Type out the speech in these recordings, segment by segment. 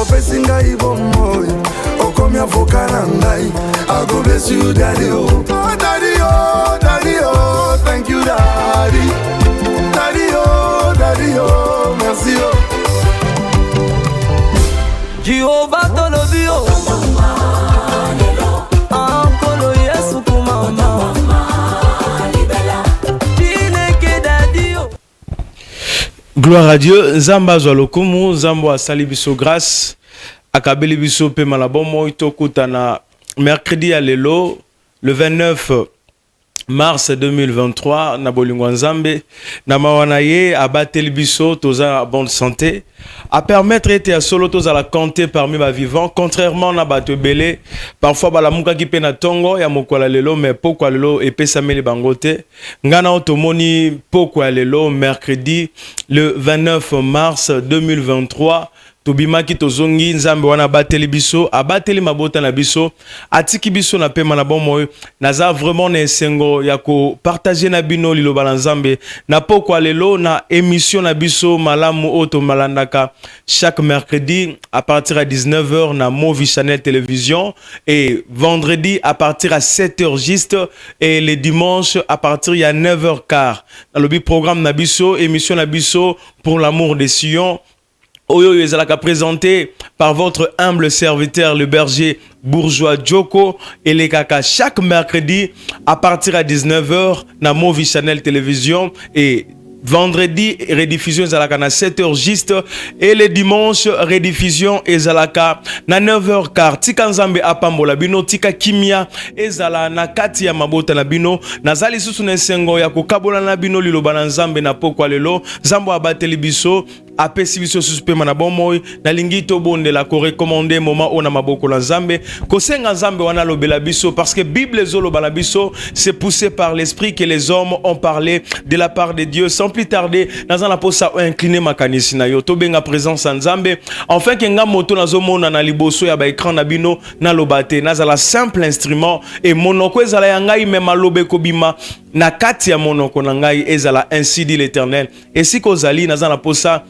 opesi ngai bomoi okomi avoka na ngai. I go bless you daddy oh. Daddy oh, daddy oh, thank you daddy. Daddy oh, merci oh. Jehovah tolobi oh. Ankolo Yesu kumama. Gloire à Dieu. Zamba Zolokumu, Zambo asali biso grâce. Akabeli biso pe malabomo itokutana mercredi à lelo, le 29 mars 2023, na bolingo nzambe na mawanaye abateli biso toza bonne santé à permettre ete solo toza la compter parmi ma vivants, contrairement na bato belé parfois bala muka ki pe na tongo ya mokola lelo mais pokwa lelo epesa meli bangote ngana otomoni pokwa lelo mercredi le 29 mars 2023 tobimaki tozongi nzambe wana bateli biso abateli mabota na biso atiki biso na pema na bomo naza vraiment na esengo ya ko partager na bino liloba na nzambe na pokwa lelo na émission na biso malamu oto malandaka chaque mercredi à partir à 19h na Movie Channel Télévision et vendredi à partir à 7h juste et les dimanches à partir à 9h15 dans le programme na biso émission na biso pour l'amour des Sion. Oyo ezalaka présenté par votre humble serviteur le berger bourgeois Djoko et les kaka chaque mercredi à partir à 19h na Movie Channel Télévision et vendredi rediffusion ezalaka na 7h juste et les dimanches rediffusion ezalaka na 9h15 tika nzambe apambola bino tika kimia ezala na kati ya mabota na bino nazali susu na sengo ya kokabola na bino liloba na nzambe na pokwa lelo nzambo abateli biso apesi biso susupe mana bomoi na lingi to bondela ko recommander moment ona maboko la nzambe ko senga nzambe wana lobela biso parce que Bible zolo bala biso c'est poussé par l'esprit que les hommes ont parlé de la part de Dieu sans plus tarder dans la posa incliner makanisi na yo to benga présence nzambe enfin que nga moto nazo mona na liboso ya ba écran na bino na lobate nazala simple instrument et monoko ezala ya ngai même lobe ko bima na kati ya monoko na ngai ezala ainsi dit l'Éternel et si ko zali nazala posa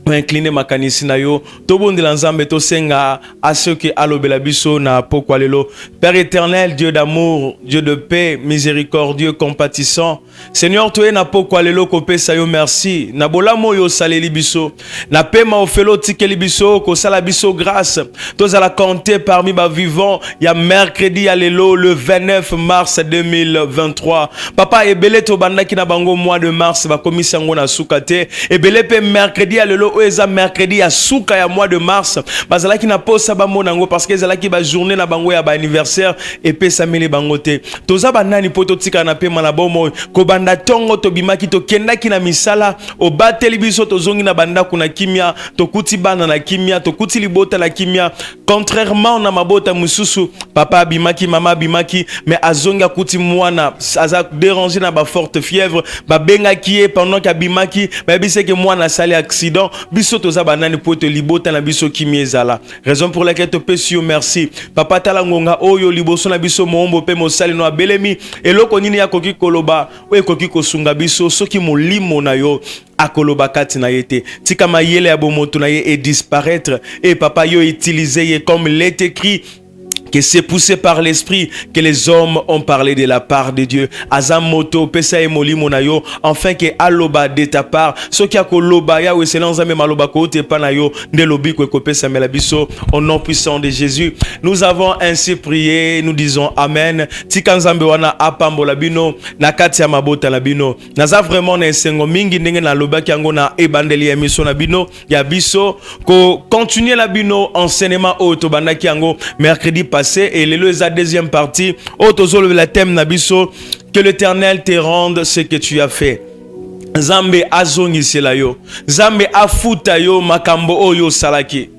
incliner makanisi na yo tobondela nzambe to senga à ceux qui alobela biso na pokwa lelo. Père éternel, Dieu d'amour, Dieu de paix, miséricordieux, compatissant, Seigneur to na pokwa lelo ko pesa yo merci na bolamo yo saleli biso na pema ofelo tikeli biso ko sala biso grâce to za la compter parmi ba vivants ya mercredi à lelo le 29 mars 2023 papa ebele to bandaki na bango mois de mars ba komisa ngo na sukate ebele pe mercredi à lelo eza mercredi ya suka ya mois de mars bazalaki na posa ba monango parce que ezalaki ba journée na bango ya ba anniversaire et pesa mele bangote toza banani poto tika na pema na bomo ko banda tongo to bimaki to kendaki na misala o bateli biso to zongi na banda kuna kimia to kuti bana na kimia to kuti libota la kimia contrairement na mabota mususu papa bimaki mama bimaki mais azonga kuti mwana aza déranger na ba forte fièvre ba benga kié pendant ka bimaki ba bise que mwana sali accident biso toza banani poto libota na biso kimia ezala raison pour laquelle to pesio merci papa talangonga oyo liboso na biso mombo pe mosali no abelemi eloko nini ya koki koloba o ekoki kosunga biso soki molimo na yo akoloba kati na yete tika mayele ya bomoto na ye et disparaître et papa yo utilisé comme l'est écrit que c'est poussé par l'esprit que les hommes ont parlé de la part de Dieu. Azam moto pesa e molimo na yo enfin que aloba de ta part ce qui a koloba ya we selon zame maloba ko te pa na yo de lobi ko pesa mela biso au nom puissant de Jésus. Nous avons ainsi prié, nous disons amen. Tika nzambe wana apambola bino na kati ya mabota na bino. Naza vraiment na esengo mingi ndenge na loba kiango na ebandeli ya mission na bino ya biso ko continuer la bino enseignement auto bandaki yango mercredi passé et le la deuxième partie autozolo la thème nabiso que l'Éternel te rende ce que tu as fait. Zambe azongi selayo Zambe afuta yo makambo oyo salaki.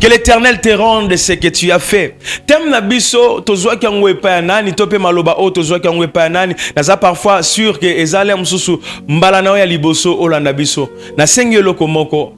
Que l'Éternel te rende ce que tu as fait. Thème nabiso tozwa kango epa nani tope maloba o tozwa kango epa nani naza parfois sûr que ezale msusu mbala na ya liboso olanda biso na sengelo komoko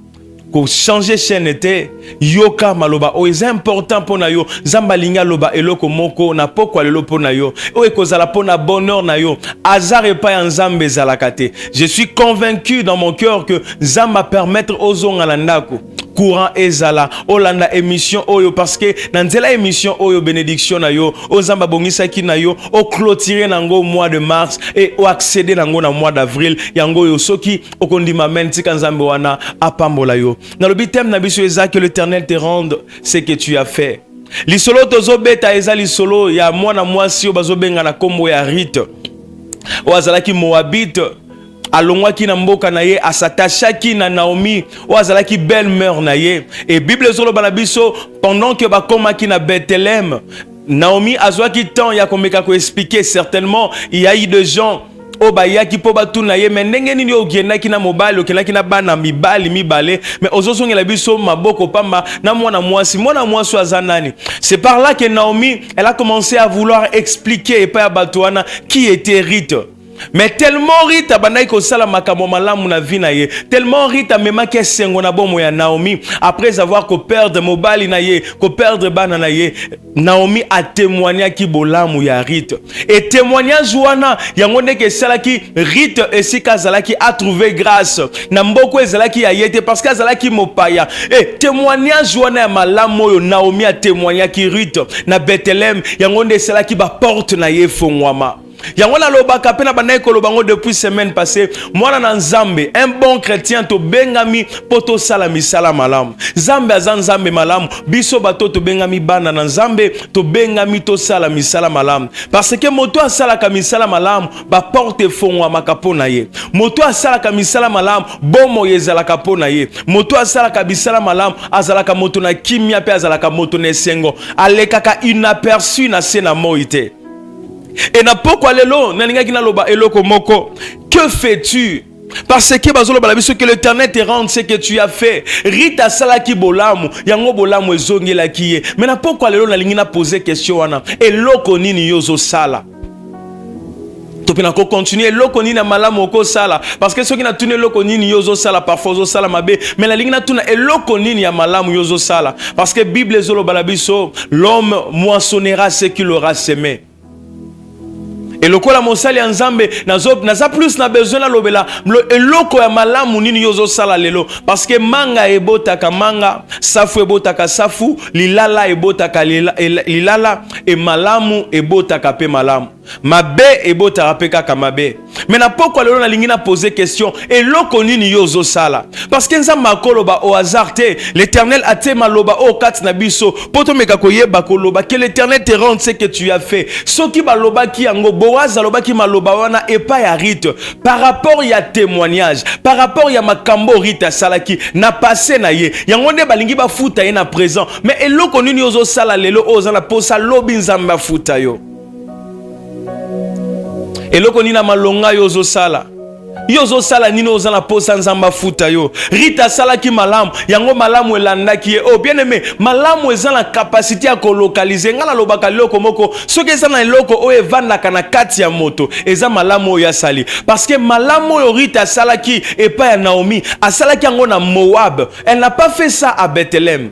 ko changer chaîne était yoka maloba o est important pour na yo zamba linga loba eloko moko na pokwa lelo pour na yo o ekozala pour na bonheur na yo hasard et pas nzambe zalakate. Je suis convaincu dans mon cœur que zamba permettre aux onga ndako courant ezala olanda émission oyo parce que dans nzela émission oyo bénédiction na yo ozamba bongisa ki na yo o clôturer nango mois de mars et o accéder nango na mois d'avril yango yo soki okondima menti kanzambe wana apambola yo na le bitem na biso eza que l'Éternel te rende ce que tu as fait. Lisolo tozo beta eza lisolo ya mwana mwasi o bazobenga na kombo ya Rite o azalaki Moabite alongwaki na mboka na ye asatachaki na Naomi o azalaki belle-mère na ye et Bible zoloba na biso pendant que bakomaki na Bethléem Naomi azwaki temps ya komeka ko expliquer certainement il y a eu des gens o bayaki po batuna ye mais ndenge nini okendaki na mobali okendaki na bana mibali mibale mais ozosongela biso maboko pamba na mwana mwasi aza nani. C'est par là que Naomi elle a commencé à vouloir expliquer et pas à Batoana qui était Rite. Mais tellement Rite abandaki kosala makambo malamu na vie na ye, tellement Rite amemaki esengo na bomo ya Naomi après avoir ko perdre mobali na ye, ko perdre bana na ye, Naomi a témoigné ki bolamu ya Rite. Et témoignage wana yango ndeke salaki Rite esika zalaki a trouvé grâce na mboko ezalaki ya yete parce que zalaki mopaya. Et témoignage wana ya malamu oyo Naomi a témoigné ki Rite na Bethléem yango ndeke salaki ba porte na ye fongwama. Yangona lobaka pena banayi kolobango depuis semaine passée mwana na nzambe un bon chrétien to bengami poto sala misala malamu nzambe aza nzambe malamu biso bato to bengami bana na nzambe to bengami to sala misala malamu parce que moto asala ka misala malamu ba porte fongwa makapona ye moto asala ka misala malamu bomo yezala kapona ye moto asala ka misala malamu azala ka moto na kimia pe azala ka moto na sengo alekaka inaperçu na sena moite. Et na pokwa lelo nalingaki na loba eloko moko que fais-tu parce que bazolo balabiso que l'Éternel te rende ce que tu as fait. Rita salaki bolamu yango bolamu ezongela kiye mais na pokwa lelo nalingi na poser question wana eloko nini yozo sala topena ko continuer eloko nini na malamu oko sala parce que ceux qui na tune eloko nini yozo sala parfois zo sala mabe mais la lingi na tuna eloko nini ya malamu yozo sala parce que Bible zolo balabiso l'homme moissonnera ce qu'il aura semé. Et lokola mosali nzambe naza plus na besoin na lobela eloko ya malamu nini yozo sala lelo parce que manga ebotaka manga safu ebotaka safu lilala ebotaka lilala et malamu ebotaka pe malamu mabe ebotaka pe kaka mabe. Mais na pokwa lelo na lingi na poser question eloko nini yozo sala parce que nzambe akoloba au hasard te l'Éternel a te maloba o kat na biso poto meka koyeba koloba que l'Éternel te rende ce que tu as fait soki baloba ki yango Boaz aloba ki maloba wana epa ya Rite par rapport ya témoignage par rapport ya makambo Rite salaki na passé na ye yango nde balingi ba futa ye na présent mais eloko nini yozo sala lelo ozana posa lobi nzambe futa yo eloko nini na malonga yozo sala yozo sala nini ozana posa nzamba futa yo Rita salaki malamu yango malamu elandaki ye oh bien aimé malamu ezana capacité ya kolokaliser ngala lobaka loko moko soki ezana eloko o evandaka na kati ya moto eza malamu oyo asali parce que malamu oyo Rita salaki epa ya Naomi asalaki yango na Moab. Elle n'a pas fait ça à Bethléem.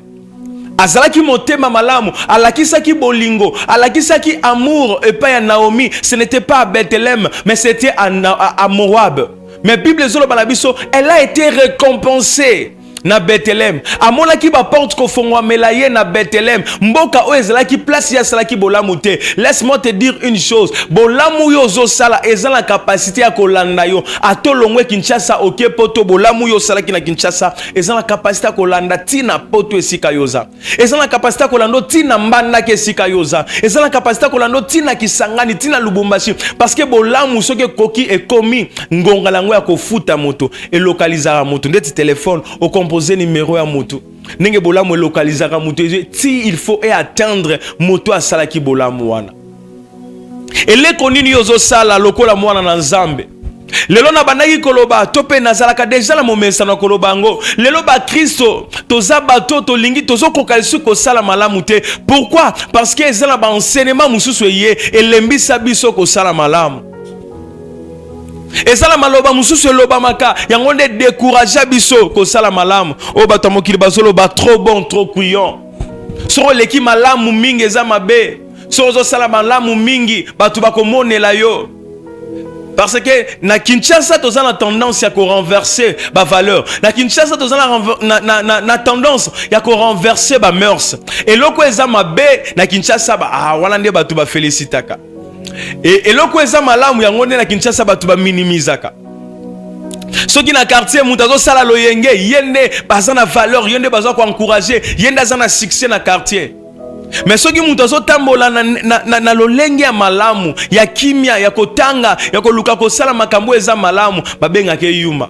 Azalaki motema malamu, alakisaki bolingo, alakisaki amour et pas à Naomi. Ce n'était pas à Bethléem, mais c'était à Moab. Mais Bible zolo balabiso, elle a été récompensée na Bethléem. Amona ki ba porte ko fongwa melaye na Bethléem. Mboka o ezalaki place ya salaki bolamu te. Laisse-moi te dire une chose. Bolamu yo zo sala ezala capacité ya kolanda yo. Atolongwe Kinshasa oke poto bolamu yo salaki na Kinshasa ezala capacité ya kolanda tina poto esika yoza. Ezala capacité ya kolando tina mbanda ke esika yoza. Ezala capacité ya kolando tina Kisangani tina Lubumbashi parce que bolamu soki koki ekomi ngonga lango ya kofuta moto e localisera moto ndeti téléphone au composer numéro ya moto nenge bolamu localisera moto si il faut atteindre moto a salaki bolamu wana eleko nini yozo sala lokola mwana na nzambe lelo na banaki koloba tope nazalaka deja na momesa na kolobango lelo ba Kristo toza bato tolingi tozo kokalisi ko sala malamu te. Pourquoi? Parce que ezala ba enseignement mususu ye elembisa biso ko sala malamu. Et ça la maloba mususu loba maka yango nde décourager biso ko sala malamu o bato mokili bazolo ba trop bon trop couillon soko leki malamu mingi eza mabe soko sala malamu mingi bato bakomonela yo. Parce que na Kinshasa toza na tendance ya ko renverser ba valeur. Na Kinshasa toza na tendance ya ko renverser ba mœurs. Et loko eza mabe na Kinshasa ba wana nde bato ba félicitaka. Et loko eza malamu yango nde na Kinshasa bato ba minimizaka. Soki na quartier mutazo sala loyenge yende baza na valeur yende baza ko encourager yende za na succès na quartier. Mais ceux qui mutazo tambola na lolenge ya malamu ya kimia ya kotanga ya koluka kosala makambo eza malamu babenga ke yuma.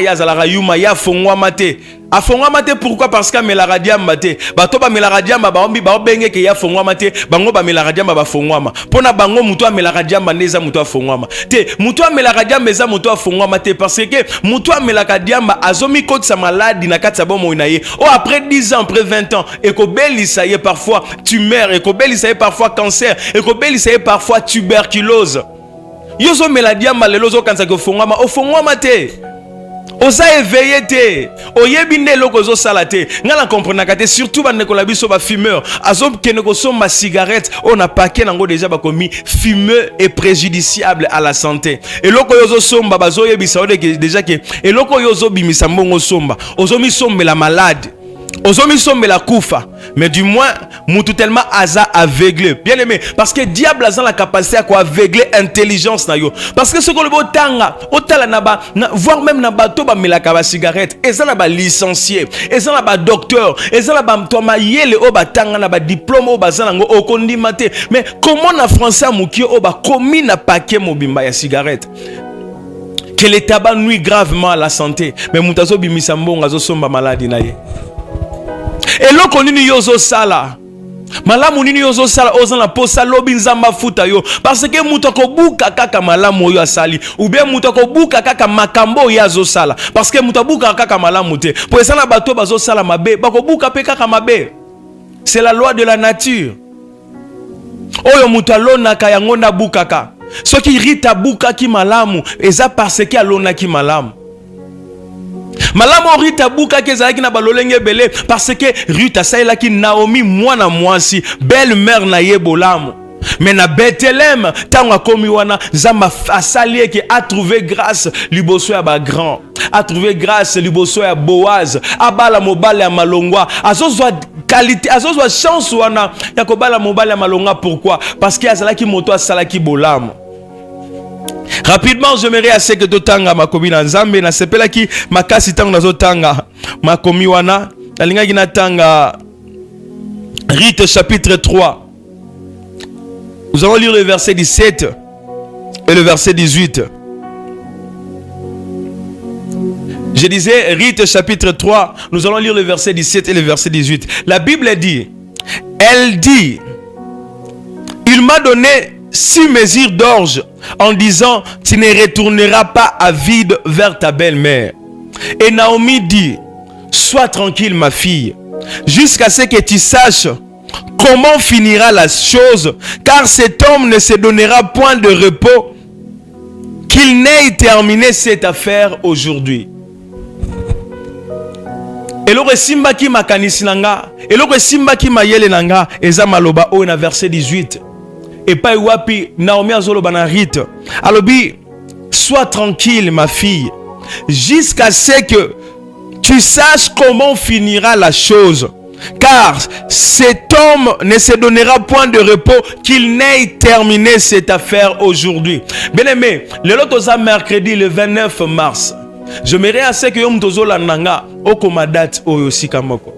Ya zalaka yuma ya fongwa mate. Afongwa mate pourquoi? Parce que melara diamba te. Bato ba melara diamba ba ombi ba benge ke ya fongwa mate bango ba melara diamba ba fongwama. Pona bango muto a melara diamba neza muto a fongwama. Te muto a melara diamba eza muto a fongwama te parce que muto a melara diamba azomi koti sa maladi na kati sa bomo inaye. Oh après 10 ans, après 20 ans, ekobeli ça y est parfois tumeur, ekobeli ça y est parfois cancer, ekobeli ça y est parfois tuberculose. Yozo melara diamba lelozo kansa ke fongwama, o fongwama te. Osa éveillé te oyebi nde eloko zo sala te ngala comprenaka te surtout ba nekola biso ba fumeur azo kene ko somba cigarette on a paquet nango déjà ba komi fumeux et préjudiciable à la santé eloko yo zo somba bazo yebisa déjà que eloko yo zo bimisa mbongo somba ozo mi sombe la malade ozo mi sombe la kufa mais du moins mutu tellement aza aveuglé bien aimé parce que diable a la capacité à quoi aveugler intelligence na yo parce que ce que le botanga otala na ba voire même na bato ba melaka ba cigarette et ça na ba licencié et ça na ba docteur et ça na ba toma yele o batanga na ba diplôme o bazana ngo okondima te mais comment na français amuki o ba komi na paquet mobimba ya cigarette que le tabac nuit gravement à la santé mais mutazo bimisa mbonga zo somba maladie na ye. Et loko nini yozo sala malamu nini yozo sala ozana posa lobi nzamba futa yo parce que mutako buka kaka malamu yo asali ou bien mutako buka kaka makambo ya zo sala parce que mutabuka kaka malamu te pour ça na bato bazo sala mabe bako buka pe kaka mabe. C'est la loi de la nature. Oyo mutalona ka yango na bukaka soki rita buka ki malamu eza parce que alona ki malamu. Malamo Rita buka kezalaki na balolenge belé parce que Rita saela ki Naomi mwana mwasi belle mère na yebolamu mais na Bethlehem tanga komi wana zamba asali ki a trouvé grâce liboso ya ba grand a trouvé grâce liboso ya Boaz abala mobala ya malongwa azozwa qualité azozwa chance wana ya kobala mobala ya malongwa. Pourquoi? Parce que azalaki moto asalaki bolamu. Rapidement, j'aimerais assez que totanga makomi na nzambe na sepela ki makasi tango nazo tanga makomi wana na linga gina tanga Rite chapitre 3. Nous allons lire le verset 17 et le verset 18. Je disais Rite chapitre 3, nous allons lire le verset 17 et le verset 18. La Bible dit, elle dit, il m'a donné 6 mesures d'orge en disant tu ne retourneras pas à vide vers ta belle-mère. Et Naomi dit sois tranquille ma fille jusqu'à ce que tu saches comment finira la chose, car cet homme ne se donnera point de repos qu'il n'ait terminé cette affaire aujourd'hui. Eloko simba ki makanisi nanga eloko simba ki mayele nanga eza maloba o na verset 18. Et pas wapi Naomi azolo banarite alobi sois tranquille ma fille jusqu'à ce que tu saches comment finira la chose, car cet homme ne se donnera point de repos qu'il n'ait terminé cette affaire aujourd'hui. Bien aimé, le lotoza mercredi le 29 mars. Je m'aimerais à ce que yom tozola nanga o koma date oyo sikamoko.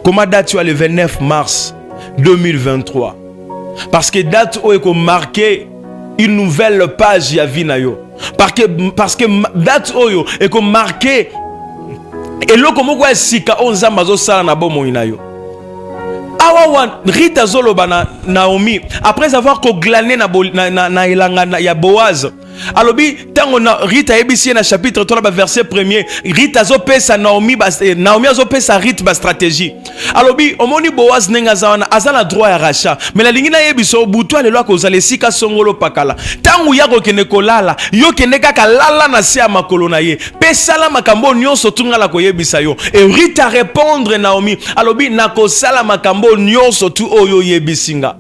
Koma date le 29 mars 2023. Parce que date où est marqué une nouvelle page ya vie na yo. Parce que date où est marqué et lo komo kwa sika onzamba zo sala na bomo ina yo. Awa Rita zolo bana Naomi après avoir ko glané na elanga ya Boaz alobi tango na Rita ebisi na chapitre 3 verset 1er Rita azopesa Naomi Naomi azopesa Rita ba stratégie alobi omoni Boaz nenga zawana azana droit ya rachat mais la lingina yebiso butu alelo akozala esika songolo pakala tango ya kokende kolala yo kende kaka lala na se ya makolo na ye pe sala makambo nyonso tungala koyebisa yo et Rita répondre Naomi alobi nakosala makambo nyonso tu oyo yebisinga.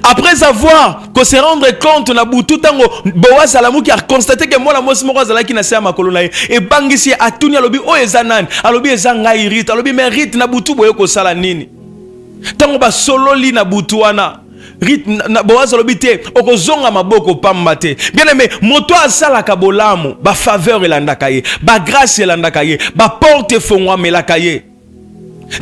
Après avoir que se rendre compte na butu tango Boaz alamu qui a constaté que moi la mosi moko azala ki na se ya makolo na ye et bangisi atuni alobi o ezanani alobi ezanga Rita alobi mais Rita na butu boye ko sala nini tango ba sololi na butu wana Rita na Boaz alobi te okozonga maboko pamba te bien aimé moto asala ka bolamu ba faveur elandaka ye ba grâce elandaka ye ba porte fongwa melaka ye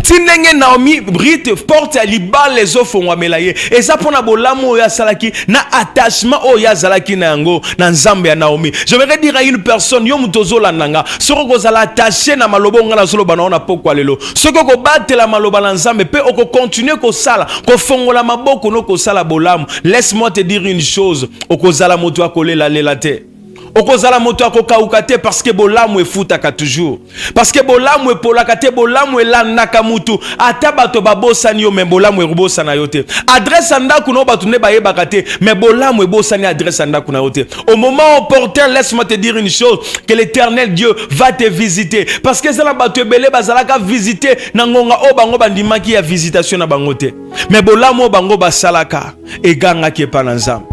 Tinenge Naomi Rita porte à libal les offres wamelaye et ça pour na bolamu ya salaki na attachement o ya zalaki na yango na nzambe ya Naomi. J'aimerais dire à une personne yo mutozo la nanga soko kozala attaché na malobo ngana solo bana ona pokwa lelo soko ko batela maloba na nzambe pe oko continuer ko sala ko fongola maboko no ko sala bolamu. Laisse-moi te dire une chose okozala moto akolela lela te okozala moto akokauka te parce que bolamu efutaka toujours parce que bolamu epolaka te bolamu elandaka mutu ata bato babosani yo me bolamu erobosana yo te adresse ndaku no bato ne bayebaka te mais bolamu ebosani adresse ndaku na yo te au moment opportun laisse-moi te dire une chose que l'Éternel Dieu va te visiter parce que zala bato ebele bazalaka visiter na ngonga o bango bandimaki ya visitation na bango te mais bolamu o bango basalaka egangaki epa na Nzambe.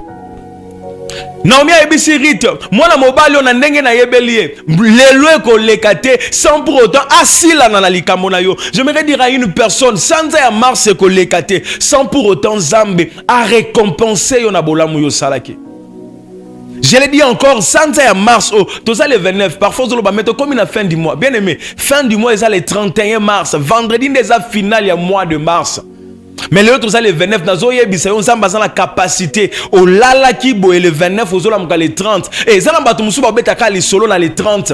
Naomi ebisi Rita mwana mobali ona ndenge na yebelie lelo ekoleka te sans pour autant asila na likambo na yo. J'aimerais dire à une personne sans ya mars ekoleka te sans pour autant Nzambe a récompensé yo na bolamu yo salaki. Je l'ai dit encore, sans ya mars, oh, tout ça le 29, parfois on va mettre comme une fin du mois. Bien aimé, fin du mois, c'est le 31 mars, vendredi déjà final, il y a mois de mars. Mais le autre, le 29, nous avons la capacité au lala kibo et le 29, aux autres, le 30. Et ça, nous avons les solo dans les 30.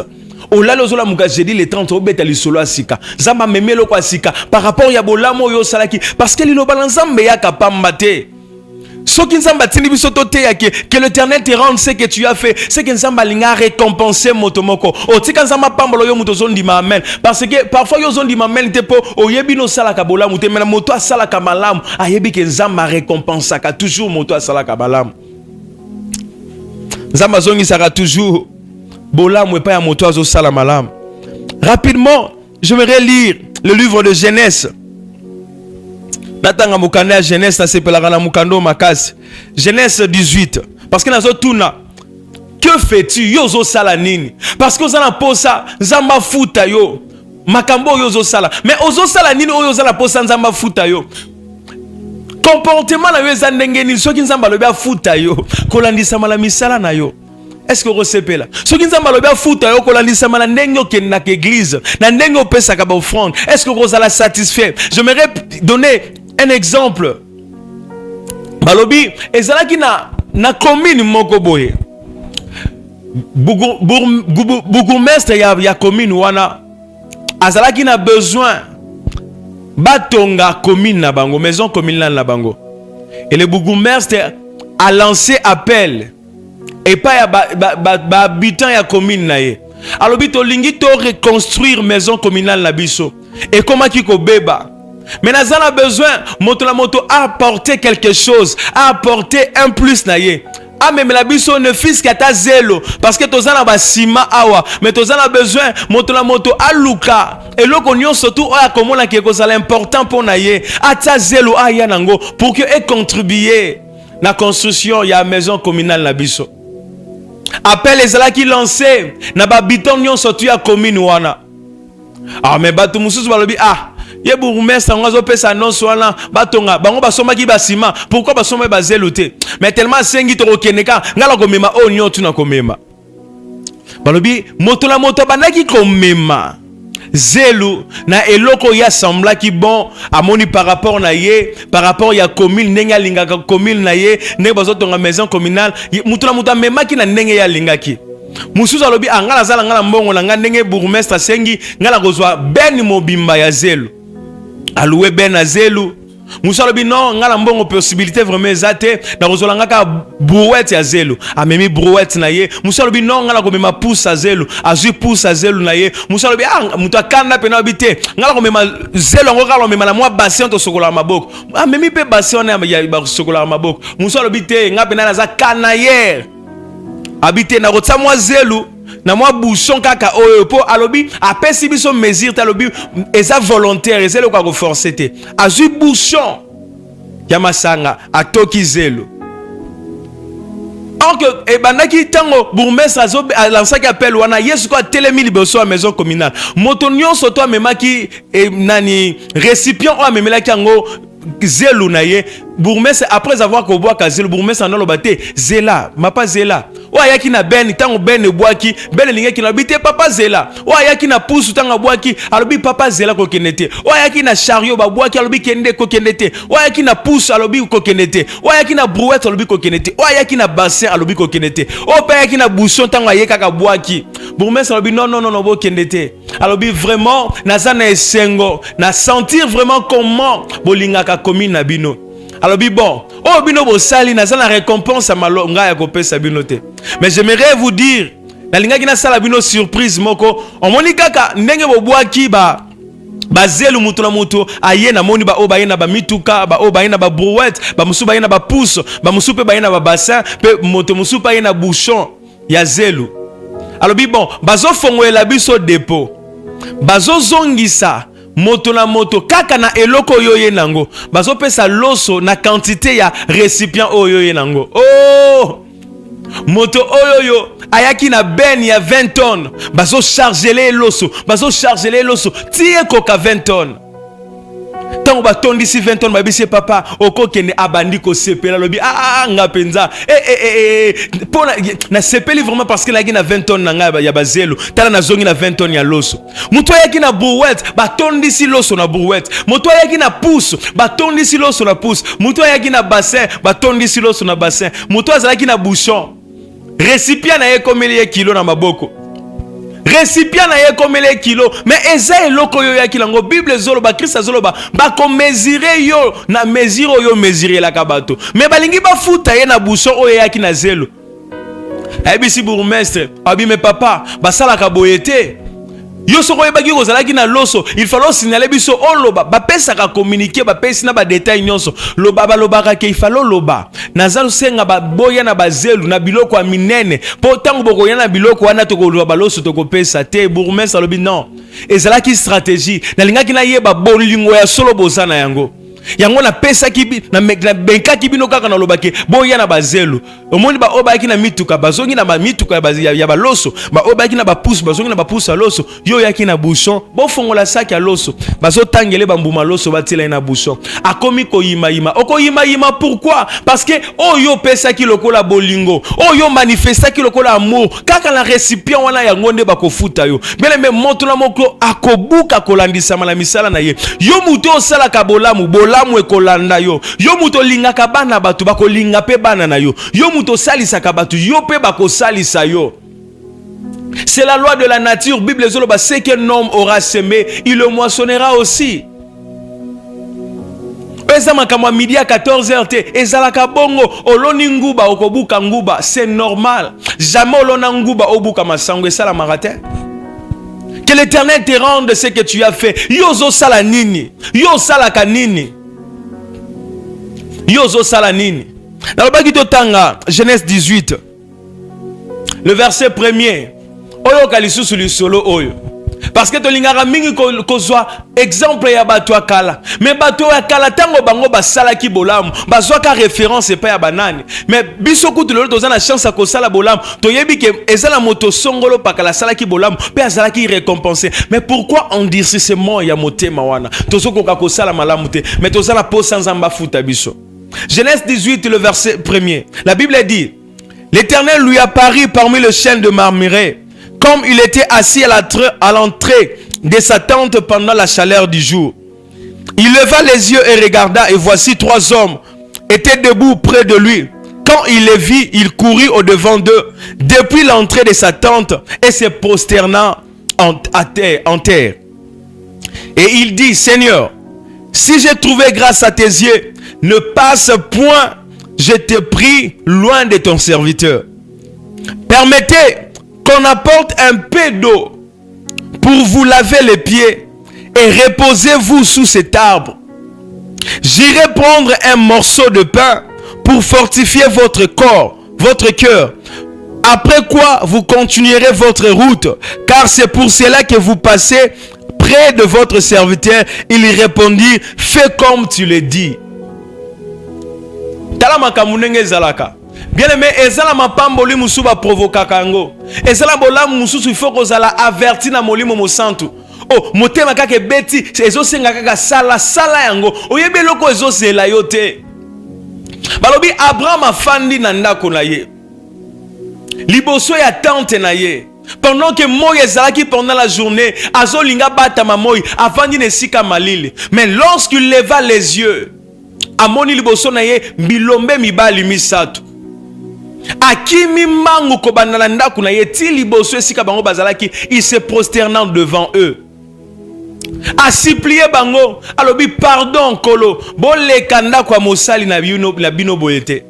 Au lala, aux autres, j'ai dit les 30, au bêta les solo à Sika. Zamba meme lo kwa Sika. Par rapport à Bolamo yo salaki. Parce que l'ilo balanzambe ya kapambate. Ce qui nous a que l'Éternel te rende ce que tu as fait, c'est que nous a récompensé motomoko. O tika nzamba pambolo yo muto zondi mamen parce que parfois yo zondi mamen te po oyebi no sala ka bolamu te mena moto asala ka malamu ayebi ke nzamba récompensa ka toujours moto asala ka balamu. Nzamba zongi sera toujours bolamu et pas ya moto azo sala malamu. Rapidement, je vais lire le livre de Genèse. Natanga mukanda Genèse na sepelaka na mukando makasi. Genèse 18. Parce que nazo tuna. Que fais-tu? Yozo sala nini? Parce que ozana posa nzamba futa yo. Makambo yozo sala. Mais ozo sala nini oyo zala posa nzamba futa yo. Comportement na yo ezandenge nini soki nzamba lobi afuta yo. Kolandisa mala misala na yo. Est-ce que vous recevez là? Ce qui nous a bien foutu, c'est que nous avons une église, nous avons une offrande. Est-ce que vous allez satisfaire? J'aimerais donner un exemple. Balobi, ezalaki na commune moko boye. Bourgmestre ya commune wana azalaki na besoin batonga commune na bango, maison communale na bango. Et le bourgmestre a lancé appel et pas ya habitant ya commune na ye. Alors bito lingi to reconstruire maison communale na biso. Et comment ki ko beba? Mais nous avons besoin, moto la moto a apporté quelque chose, a apporté un plus na ye. Ah mais la biso ne fils qu'à ta zélo parce que tous en a sima awa mais tous en a besoin moto la moto a luka et le cognon surtout a comment la quelque chose important pour na ye a ta zélo a ya nango pour que ait contribuer la construction ya maison communale na biso. Appel les ala qui lancé na ba biton nyon surtout ya commune wana. Ah mais batu mususu balobi ah ye bourgmestre ngazo pesa non soana batonga bango basoma ki basima pourquoi basoma bazelote mais tellement sengi to keneka ngala ko mema onyo tuna ko mema balobi moto la moto banaki ko mema zelu na eloko ya sembla ki bon amoni par rapport na ye par rapport ya commune nenga linga commune na ye ne bazotonga maison communale moto la moto mema ki na nenga ya lingaki mususu alobi angala zala ngala mbongo na ngandenge bourgmestre sengi ngala kozwa ben mobimba ya zelu aloué ben azelu Moussa lobi non nga la mbongo possibilité vraiment ezate na kozolanga ka brouette ya zelo amemi brouette na ye. Moussa lobi non nga la komema pousse à zelo azui pousse à zelo na ye. Moussa lobi muto akanda pena obité nga la komema zelo ngo ka lo mema na mwa bassin to sokola maboko amemi pe bassin na ya ba sokola maboko. Moussa lobi te nga pena na za canaillère habité na rotsa mwa zelo na mwa bouchon kaka oyo po alobi apesi biso mesure talobi eza volontaire ezelo kwa ko forcer te azui bouchon ya masanga atoki zelo. Donc ebandaki tango bourgmestre azo lansaki appel wana yesu ko telemi liboso ya maison communale moto nyonso to amemaki nani récipient o amemelaki yango zelo na ye. Bourgmestre après avoir ko boaka zelo bourgmestre na lobate zela mapa zela o ayaki na ben tango ben boaki ben lingeki na bité papa zela o ayaki na pousse tango boaki alobi papa zela ko kenete o ayaki na chariot ba boaki alobi kende ko kenete o ayaki na pousse alobi ko kenete o ayaki na brouette alobi ko kenete o ayaki na bassin alobi ko kenete o pa ayaki na bouchon tango ayeka ka boaki. Bourgmestre alobi non bo kenete alobi vraiment nazana esengo na sentir vraiment comment bolingaka commune na bino. Alors bon, oh bino bo sali na la récompense à malonga ya kopesa bino te. Mais j'aimerais vous dire, na linga kina sala bino surprise moko, on moni kaka ndenge bo boaki ba zelu mutu na mutu aye na moni ba oba yena ba mituka ba oba yena ba brouette ba musu ba yena ba pousse ba musu pe ba yena ba bassin pe moto musu pa yena bouchon ya zelu. Alors bon, bazo fongoela biso dépôt. Bazo zongisa moto na moto kaka na eloko yoye nango bazo pesa loso na quantité ya récipient oyoye nango. Oh moto oyoyo ayaki na ben ya 20 tonnes bazo charger les loso tie koka 20 tonnes tango batondisi 20 tonnes babisi papa okokende abandi ko sepela lobi nga penza pona na sepeli vraiment parce que la na 20 tonnes na nga ya bazelo tala na zongi na 20 tonnes ya loso. Muto yaki na brouette batondisi loso na brouette, muto yaki na pousse batondisi loso na pousse, muto yaki na bassin batondisi loso na bassin, muto azalaki na bouchon récipient na yekomeli kilo na maboko récipient na ye comme les kilos mais eza eloko yo ya kilango Bible zoloba Christ zoloba ba ko mesurer yo na mesure yo mesurer la kabato mais balingi ba futa ye na bouchon oyo ya kina zelo abisi bourgmestre abi me papa basala ka boyete yo soko yebaki kozalaki na loso il faut signaler biso oloba ba pesa ka communiquer ba pesa na ba détail nyonso loba ba lobaka ke il faut loba nazalo senga ba boya na bazelu na biloko ya minene po tango boko yana biloko wana to ko loba ba loso to ko pesa te. Bourgmestre lobi non ezalaki stratégie na lingaki na yeba bolingo ya solo bozana yango yango na pesa ki na benka ki bino kaka na lobaki boya na bazelu omoni ba oba yaki na mituka bazongi na ba mituka ya ba loso ba oba yaki na ba pousse bazongi na ba pousse à loso yo yaki na bouchon bo fongola sac ya loso bazo tangele ba mbuma loso batila na bouchon akomi ko yima oko yima pourquoi parce que oh yo pesa ki lokola bolingo oh yo manifesta ki lokola amour kaka na récipient wana ya ngonde ba ko futa yo bele me moto na moko akobuka kolandisa mala misala na ye yo muto osala ka bolamu ekolanda yo muto lingaka bana batu bako linga pe bana na yo muto salisa ka batu yo pe bako salisa yo. C'est la loi de la nature. Bible zoloba ce qu'un homme aura semé il le moissonnera aussi. Ezama kama midi à 14h te ezalaka bongo oloni nguba okobuka nguba c'est normal jamais olona nguba obuka masango esala maratin. Que l'Éternel te rende ce que tu as fait. Yozo sala nini sala kanini yozo sala nini na lobaki totanga Genèse 18 le verset 1er oyo kalisusu lisolo oyo parce que tolingaka mingi kozwa exemple ya bato akala mais bato akala tango bango basala ki bolamu bazwa ka référence pa ya banani mais biso kutu lelo tozana chance ko sala bolamu toyebi ke ezala moto songolo pakala sala ki bolamu pe azala ki récompensé mais pourquoi on dire si c'est moi ya motema wana tozoko ka ko sala malamu te mais tozala po sans amba futa biso. Genèse 18 le verset 1er la Bible dit l'Éternel lui apparut parmi le chêne de Mamré comme il était assis à l'entrée de sa tente pendant la chaleur du jour. Il leva les yeux et regarda, et voici 3 hommes étaient debout près de lui. Quand il les vit, il courut au-devant d'eux depuis l'entrée de sa tente et se prosterna en terre. Et il dit, Seigneur, si j'ai trouvé grâce à tes yeux, ne passe point, je te prie, loin de ton serviteur. Permettez qu'on apporte un peu d'eau pour vous laver les pieds et reposez-vous sous cet arbre. J'irai prendre un morceau de pain pour fortifier votre corps, votre cœur. Après quoi, vous continuerez votre route, car c'est pour cela que vous passez près de votre serviteur. Il répondit, fais comme tu le dis. Bien aimé, ezala mapamboli musuba provoka kango. Ezala bolamu mususu il faut kozala averti na molimo mosantu. Oh, motema kake beti, ezo senga kaka sala yango. Oyebe loko ezo zela yote. Balobi Abraham afandi na ndako na ye. Liboso ya tante na ye. Pendant que Moïse ezalaki pendant la journée, azo linga bata mamoy, afandi nesika malili. Mais lorsqu'il leva les yeux, amoni liboso na ye bilombe mibali misatu. Akimi mangu kobanda na ndako na ye ti liboso esika bango bazalaki, il se prosternant devant eux. A supplié bango, alobi pardon kolo, boleka ndako ya mosali na bino boyete.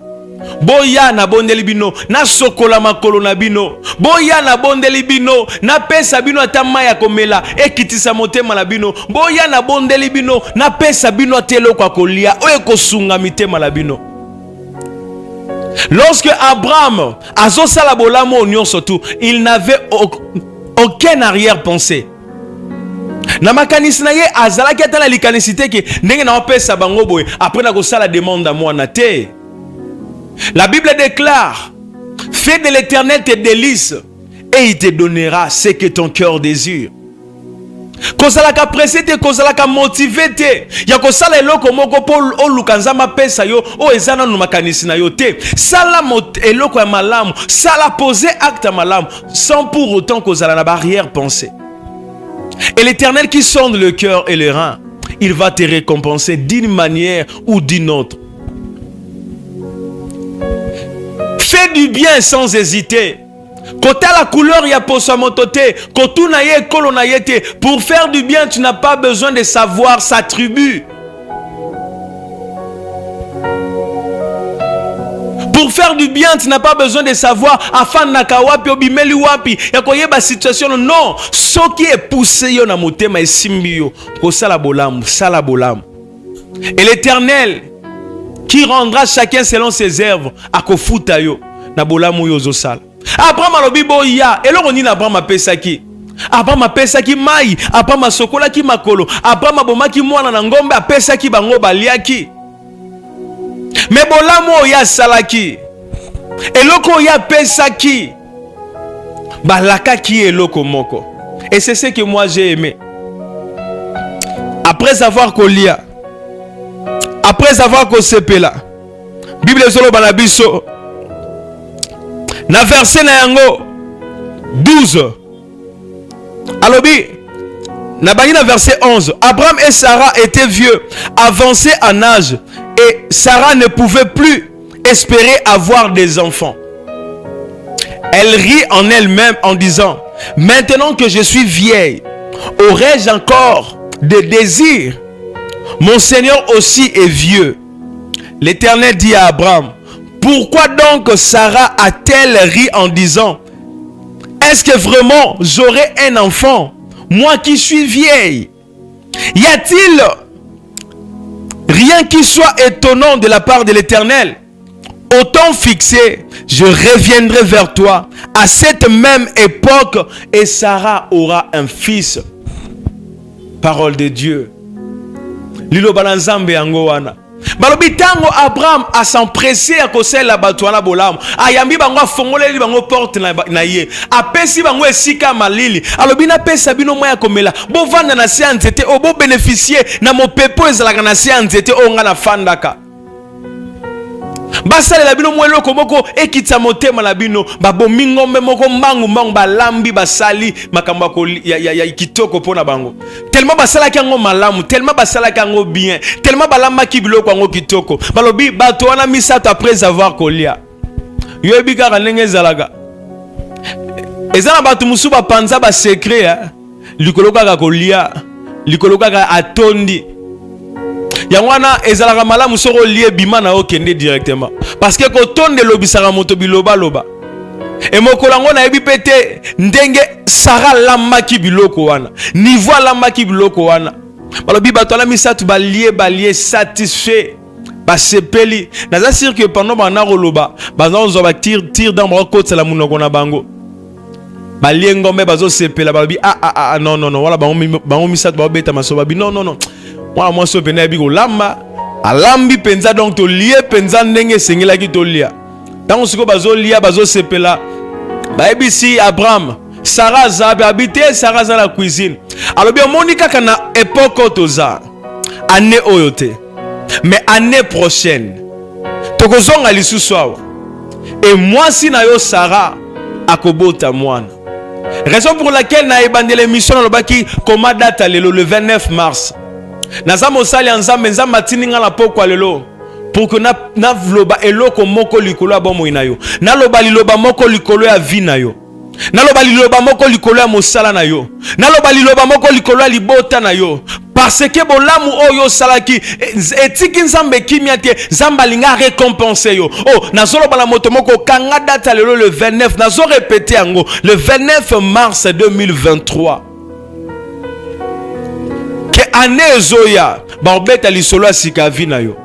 Boya na bondeli bino, na sokola makolo na bino. Boya na bondeli bino, na pesa bino ata mai ya komela, ekitisa motema na bino. Boya na bondeli bino, na pesa bino ata eloko ya kolia, oyo ekosunga mitema na bino. Lorsque Abraham azosala bolamo nyonso tout, il n'avait aucune arrière-pensée. Na makanisi na ye azalaki ata na likanisite ke ndenge na opesa bango boye après na kosala demande à mwana te. La Bible déclare, fais de l'Éternel tes délices et il te donnera ce que ton cœur désire. Kozalaka pressé te, kozalaka motivé te. Ya kosala eloko moko po oluka nzamba pesa yo, o ezana no makanisi na yo te. Sala eloko ya malamu, sala poser acte ya malamu, sans pour autant kozala na barrière pensée. Et l'Éternel qui sonde le cœur et les reins, il va te récompenser d'une manière ou d'une autre. Fais du bien sans hésiter. Kota la couleur ya posa motote, kotu na ye kolo na yete. Pour faire du bien, tu n'as pas besoin de savoir sa tribu. Pour faire du bien, tu n'as pas besoin de savoir afin naka wapi obimeli wapi ya koyeba situation. Non, ce qui est poussé yo na motema esimbi yo ko sala bolamu, sala bolamu. Et l'Éternel qui rendra chacun selon ses œuvres akofuta yo na bolamu yo zosala. Abraham alobi boya eloko nini Abraham apesaki? Abraham apesaki mai, Abraham asokolaki makolo, Abraham abomaki mwana na ngombe apesaki bango baliaki. Mais bolamu oya salaki, eloko oya pesaki, balakaki eloko moko. Et c'est ce que moi j'ai aimé. Après avoir kolia, après avoir kosepela, Bible zolo banabiso, na verset na yango 12, alobi, na bani na verset 11, Abraham et Sarah étaient vieux, avancés en âge, et Sarah ne pouvait plus espérer avoir des enfants. Elle rit en elle-même en disant, maintenant que je suis vieille, aurais-je encore des désirs? Mon Seigneur aussi est vieux. L'Éternel dit à Abraham, pourquoi donc Sarah a-t-elle ri en disant, est-ce que vraiment j'aurai un enfant, moi qui suis vieille? Y a-t-il rien qui soit étonnant de la part de l'Éternel? Au temps fixé, je reviendrai vers toi à cette même époque et Sarah aura un fils. Parole de Dieu. Lilo bananzambe yango wana. Balobi tango Abraham a s'empressé à kosela batwana bolam. Ayambi bango afongoleli bango porte na ye. Apesi bango esika malili. Alobi na pesa bino moya komela. Bo vanda na se nzete o bo bénéficier na mopepo ezalaka na se nzete o nga na fandaka. Basale la bino mwelo komoko ekitsa motema la bino babomi ngombe moko mbangu balambi basali makamba ko ya kitoko pona bango tellement basala kango malamu tellement basala kango bien tellement balamba ki biloko yango kitoko balobi bato wana misato après avoir kolia yo ebika kanenge zalaga ezana bato musu ba panza ba secret likolo kaka kolia likolo kaka atondi Yangwana ezalaka malamu soko lié bima na okende directement. Parce que ko tonde lobisaka moto biloba loba. Et mokolango na ebi pete ndenge Sarah lamaki biloko wana. Niveau lamaki biloko wana. Balobi bato la misatu balié satisfait. Ba sepeli. Naza sûr que pendant bana roloba, bazan zo ba tir dans ba côté la munoko na bango. Balié ngombe bazo sepela balobi non wala bango misatu ba beta masoba bi non. Moi so pena bi ko lamba alambi penza donc to lié penza ndenge sengela ki to lia. Tant siko bazo lia bazo sepela. Ba ebisi Abraham Sarah zabe habité Sarah za la cuisine. Alors bien Monica kana époque toza année oyote. Mais année prochaine tokozonga lisusu awa. Et moi si na yo Sarah akobota mwana. Raison pour laquelle na ebandele l'émission na lobaki koma date le 29 mars. Naza mosali nzambe nzambe tininga la pokwa lelo pour que na vloba eloko moko likolo abomo inayo. Na loba liloba moko likolo ya vie na yo. Na loba liloba moko likolo ya mosala na yo. Na loba liloba moko likolo ya libota na yo. Parce que bolamu oyo salaki etiki nzambe kimia te nzamba linga récompenser yo. Oh, nazolo bala moto moko kanga data lelo le 29 nazo répéter yango le 29 mars 2023. Que année zoya barbeta lisolo asika vina yo.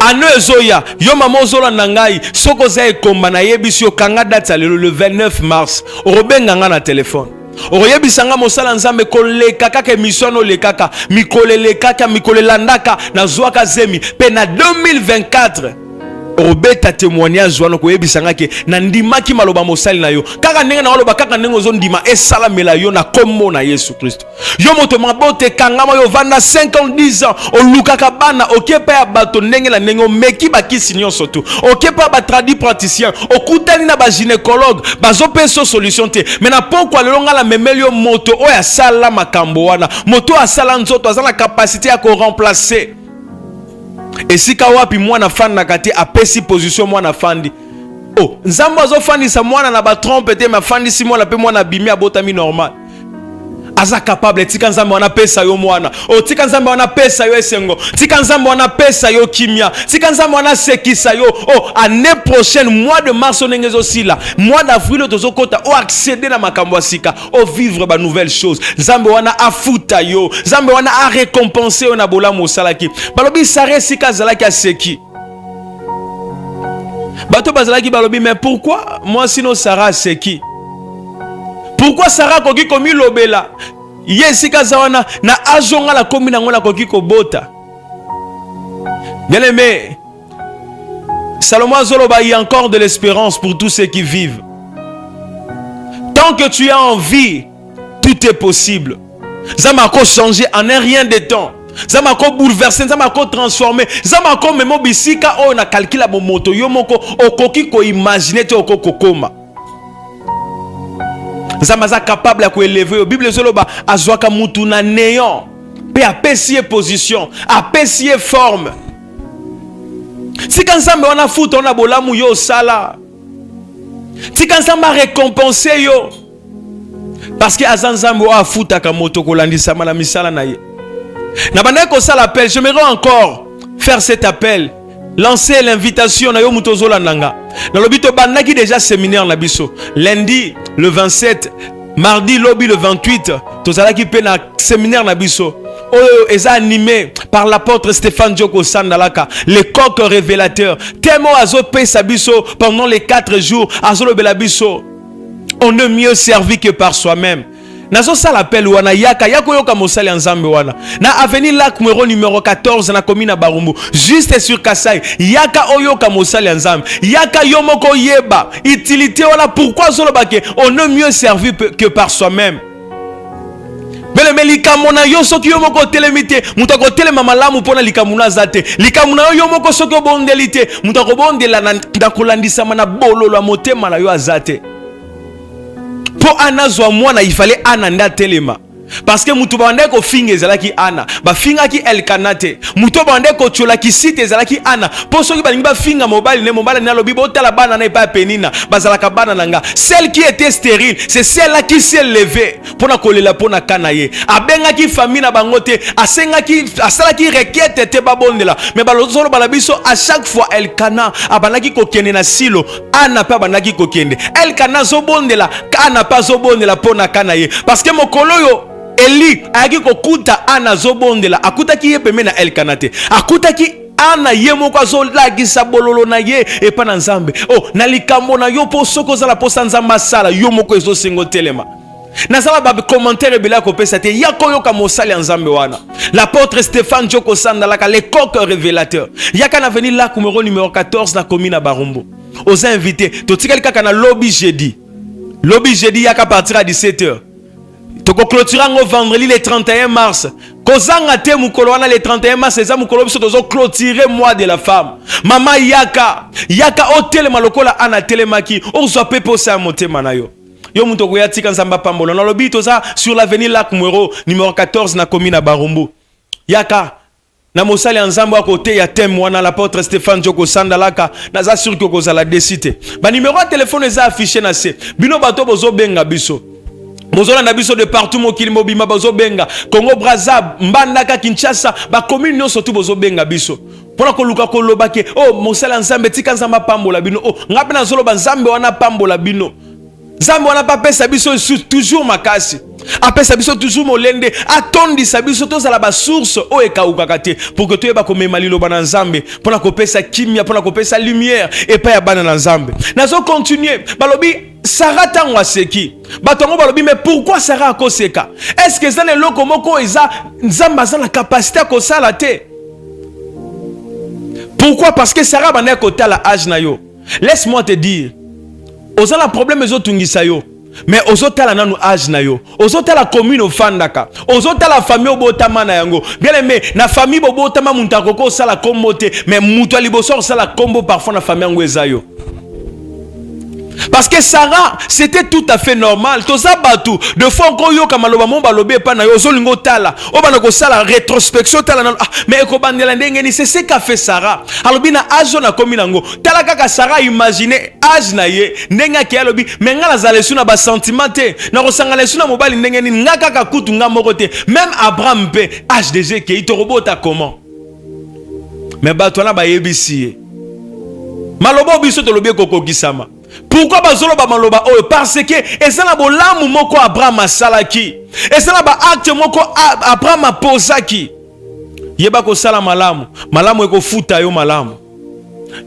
Année zoya yo mama zola nangai soko za ekomba na yebisi yo kanga data lelo le 29 mars. Orobenga nga na téléphone. Oyebisanga mosala nzambe koleka kaka emission olekaka mikole kaka mikole landaka na zwaka zemi pe na 2024 obeta témoignage wana koyebisanga ke na ndimaki maloba mosali na yo kaka ndenge na oloba kaka ndenge ozo ndima esala mela yo na kombo na Yesu Kristo yo moto mabote kangama yo vanda 50 ans olukaka bana okepa ya bato ndenge la ndenge meki bakisi nyonso tu okepa ba tradi praticien okutani na ba gynécologue bazo peso solution te mais na pokwa lelonga la memelio moto oya sala makambo wana moto asala nzoto azana capacité ya ko remplacer. Et si kawapi mwana fan na kati apesi position mwana fandi. Oh, nzambo azo fandi sa mwana na ba trompe te ma fandi si mwana pe mwana bimi abotami normal. Aza capable tika nzambo wana pesa yo mwana. Oh, tika nzambo wana pesa yo esengo. Tika nzambo wana pesa yo kimia. Tika nzambo wana sekisa yo. Oh, année prochaine mois de mars onengezo sila. Mois d'avril tozo kota o accéder na makambo sika. O vivre ba nouvelle chose. Nzambo wana afuta yo. Nzambo wana a récompenser yo na bola mosalaki. Balobi sare sika zalaki aseki. Bato bazalaki balobi mais pourquoi moi sinon Sarah seki? Pourquoi Sarah koki komi lobela? Yesika zawana na azonga la komi na ngona koki kobota. Bien aimé, Salomon Zoloba, il y a encore de l'espérance pour tous ceux qui vivent. Tant que tu as envie, tout est possible. Zamako changer en un rien de temps. Zamako bouleverser, Zamako transformer, Zamako memo bisika o na calcula mo moto yo moko okoki ko imaginer te okoko koma. Zamaza capable à élever la Bible zoloba azwaka mutu na néant pe apesier position apesier forme si quand nzambe wana futa ona bolamu yo sala si quand nzambe récompenser yo parce que azanzambe wa futa ka moto kolandisa mala misala na ye na bana ko sala appel. J'aimerais encore faire cet appel, lancer l'invitation na yo mutozola nanga na lobito banaki déjà séminaire na biso lundi le 27, mardi lobby le 28 tozalaki pe na séminaire na biso oyo eza animé par l'apôtre Stéphane Djoko Sandalaka, le coq révélateur. Temo azo pe sabiso pendant les 4 jours azo lobela biso on est mieux servi que par soi-même. Nazo sala appel wana yaka yoka mosali nzambe wana na avenue Lac numéro 14 na commune na Barumbu juste sur Kasai yaka oyoka mosali nzambe yaka yomoko yeba utilité wana pourquoi zolobake on est mieux servi que par soi-même. Bele melikamona yo soki yomoko telemite mutako telema malamu pona likamuna zate likamuna yo yomoko soki bondelite mutako bondela na ndakolandisa mana bololo motema na yo azate. Po anazwa mwana ifale ananda telema parce que mutu bande ko finga ezalaki ana ba finga ki Elkana te mutu bande ko chola ki site ezalaki ana poso ki balingi ba finga mobali na lobi botala bana na pa penina bazalaka bana nanga celle qui était stérile c'est celle-là qui s'est levée pona kolela pona kanaye abenga ki famille na bango te asenga ki asala ki requête te babondela mais balozolo balabiso à chaque fois Elkana abanaki kokende na silo ana pa banaki kokende Elkana zo bondela kana pa zo bondela pona kanaye parce que mokolo yo Eli ayaki kokuta ana zobondela akutaki ye peme na Elkana te akutaki ana ye moko azolakisa bololo na ye epa na Nzambe oh na likambo na yo po soko zala posa Nzambe asala yo moko ezosengo telema nazala ba commentaire ebele akopesa te yako yoka mosali ya Nzambe wana l'apôtre Stéphane Joko Sandalaka le coq révélateur yaka na venir là numéro 14 na commune Barumbu aux invités totikali kaka na lobby jeudi yaka partir à 17h toko clôturer ngo vendredi le 31 mars kozanga te mukolo wana le 31 mars eza mukolo biso tozo clôturer mois de la femme mama yaka hotel malokola ana telemaki ozwa pepo sa motema na yo muto ko yatika Nzamba pambola na lobi toza sur l'avenue Lac Mwero numéro 14 na commune Barumbu yaka na mosali ya Nzambe akote ya thème wana l'apôtre Stéphane Joko Sandalaka naza sûr que kozala décité ba numéro de téléphone eza affiché na se bino bato bozo benga biso Bozola na biso de partout mokili mobima bozo benga Congo Brazza Mbandaka Kinshasa ba commune nyonso tu bozo benga biso pona ko luka ko lobake oh mosala Nzambe tika Nzamba pambola bino oh ngape na zolo ba Nzambe wana pambola bino Nzambe wana pa pesa biso toujours makasi apesa biso toujours molende atondi sabiso tozala ba source o ekauka te pour que toyeba komema liloba na Nzambe pona ko pesa kimia pona ko pesa lumière et pa ya bana na Nzambe nazo continuer balobi Sarah tangwa seki batongo balobi mais pourquoi Sarah akoseka est-ce que ça ne loko moko eza Nzamba za la capacité ko sala te pourquoi parce que Sarah bana ko tala âge na yo laisse-moi te dire ozala problème ezotungisa yo mais ozotala nanu âge na yo ozotala commune ofandaka ozotala famille obotama na yango bien aimé na famille bobotama muntako ko sala kombo te mais mutu aliboso sala kombo parfois na famille yango ezayo parce que Sarah c'était tout à fait normal toza batu de fois ko yo kamaloba mon balobe pa na yo zolingo tala obana ko sala rétrospection tala na mais ko bandela ndenge ni c'est ce qu'a fait Sarah alobi na âge na komi nango tala kaka Sarah imaginer âge na ye ndenga ki alobi mais ngala za lesu na ba sentiment te na ko sanga lesu na mobali ndenge ni ngaka ka kutu nga moko te même Abraham pe âge de ke ito robota comment mais batu na ba yebisi malobo biso to lobi ko kokisama. Pourquoi bazolo ba maloba oh parce que ezana bolamu moko Abraham asalaki ezana ba acte moko Abraham aposaki yeba ko sala malamu eko futa yo malamu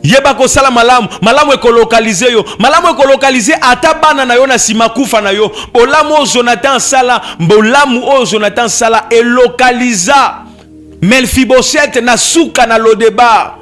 yeba ko sala malamu eko localiser yo malamu eko localiser ata bana na yo na sima kufa na yo bolamu o Jonathan sala e localiza Melfibosheth na suka na Lodeba.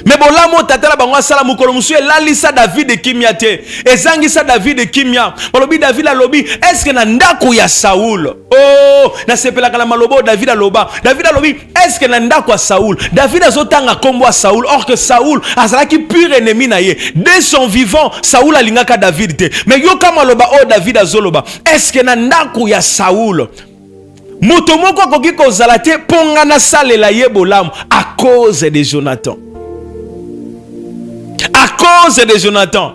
Mais bolamo tatala bango sala mukolo musu elalisa David de kimia te ezangisa David de kimia balobi David alobi est-ce que na ndako ya Saoul oh na sepelaka na malobo David alobi est-ce que na ndako ya Saoul David azotanga kombo ya Saoul or que Saoul azalaki pur ennemi na ye dès son vivant Saoul alingaka David te mais yo kama loba oh David azoloba est-ce que na ndako ya Saoul moto moko akoki kozala te ponga na salela ye bolamu à cause de Jonathan. À cause de Jonathan.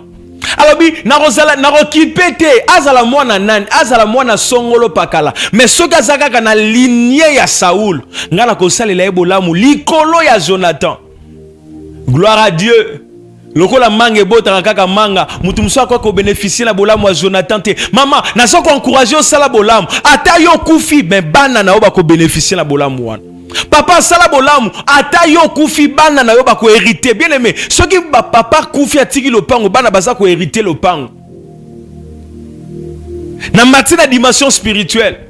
Alors bi narokipete azala mwana nani azala mwana songolo pakala mais soki azaka na lignée ya Saoul ngala ko salela ebolamu likolo ya Jonathan. Gloire à Dieu. Lokola manga bota kaka manga mutu muso akwa ko bénéficier na bolamu ya Jonathan te mama nazo ko encourager au sala bolamu ata yo kufi mais bana na oba ko bénéficier na bolamu wana. Papa sala bolamu ata yo kufi bana na yo ba ko hériter bien aimé ceux qui papa kufi atiki lopango bana baza ko hériter lopango na matina dimension spirituelle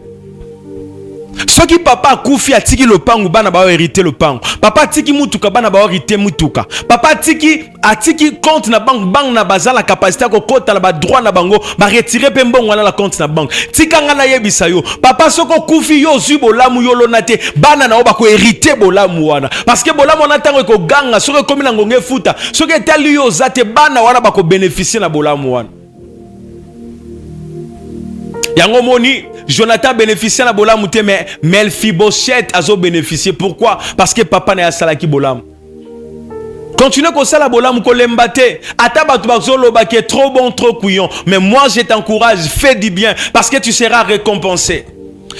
ceux qui papa kufi atiki lopango bana ba hériter lopango papa atiki mutuka bana ba hériter mutuka papa atiki compte na banque na bazala capacité ko kota la ba droit na bango ba retirer pe mbongo na la compte na banque tikanga na yebisa yo papa soko kufi yo zu bolamu yo lonate bana na oba ko hériter bolamu wana parce que bolamu na tango ko ganga soko komi na ngonge futa soko etali yo zate bana wana ba ko bénéficier na bolamu wana yango moni Jonathan bénéficiait na bolamu te, mais Mephibosheth azo bénéficié. Pourquoi? Parce que papa na salaki bolamu. Continue comme ça la bolamu ko lembate. Ata batu bazoloba qui est trop bon, trop couillon. Mais moi je t'encourage, fais du bien parce que tu seras récompensé.